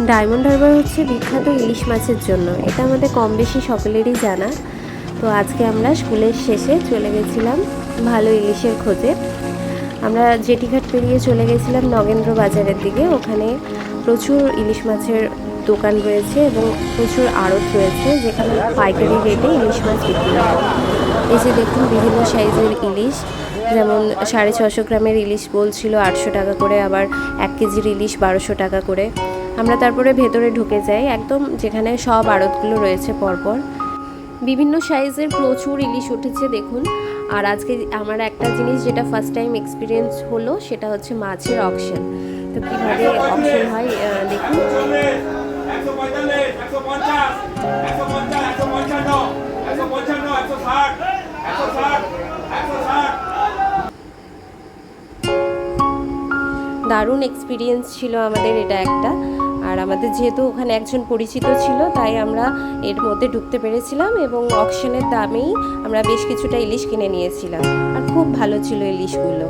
Diamond Harbour হচ্ছে বিখ্যাত ইলিশ মাছের জন্য, এটা আমাদের কম বেশি সকলেরই জানা। তো আজকে আমরা স্কুলের শেষে চলে গেছিলাম ভালো ইলিশের খোঁজে। আমরা জেটিঘাট পেরিয়ে চলে গেছিলাম নগেন্দ্র বাজারের দিকে। ওখানে প্রচুর ইলিশ মাছের দোকান রয়েছে এবং প্রচুর আড়ত রয়েছে যেখানে পাইকারি রেটে ইলিশ মাছ বিক্রি হয়। এই যে দেখুন বিভিন্ন সাইজের ইলিশ, যেমন 650 গ্রামের ইলিশ বলছিল 800 টাকা করে, আবার 1 কেজির ইলিশ 1200 টাকা করে। আমরা তারপরে ভেতরে ঢুকে যাই একদম, যেখানে সব আড়তগুলো রয়েছে পরপর। বিভিন্ন সাইজের প্রচুর ইলিশ উঠেছে দেখুন। আর আজকে আমার একটা জিনিস যেটা ফার্স্ট টাইম এক্সপিরিয়েন্স হলো সেটা হচ্ছে মাছের অকশন। তো কীভাবে অকশন হয় দেখুন। দারুণ এক্সপিরিয়েন্স ছিল আমাদের এটা একটা। আর আমাদের যেহেতু ওখানে একজন পরিচিত ছিল তাই আমরা এর মধ্যে ঢুকতে পেরেছিলাম এবং অকশনের দামেই আমরা বেশ কিছুটা ইলিশ কিনে নিয়েছিলাম। আর খুব ভালো ছিল ইলিশগুলো।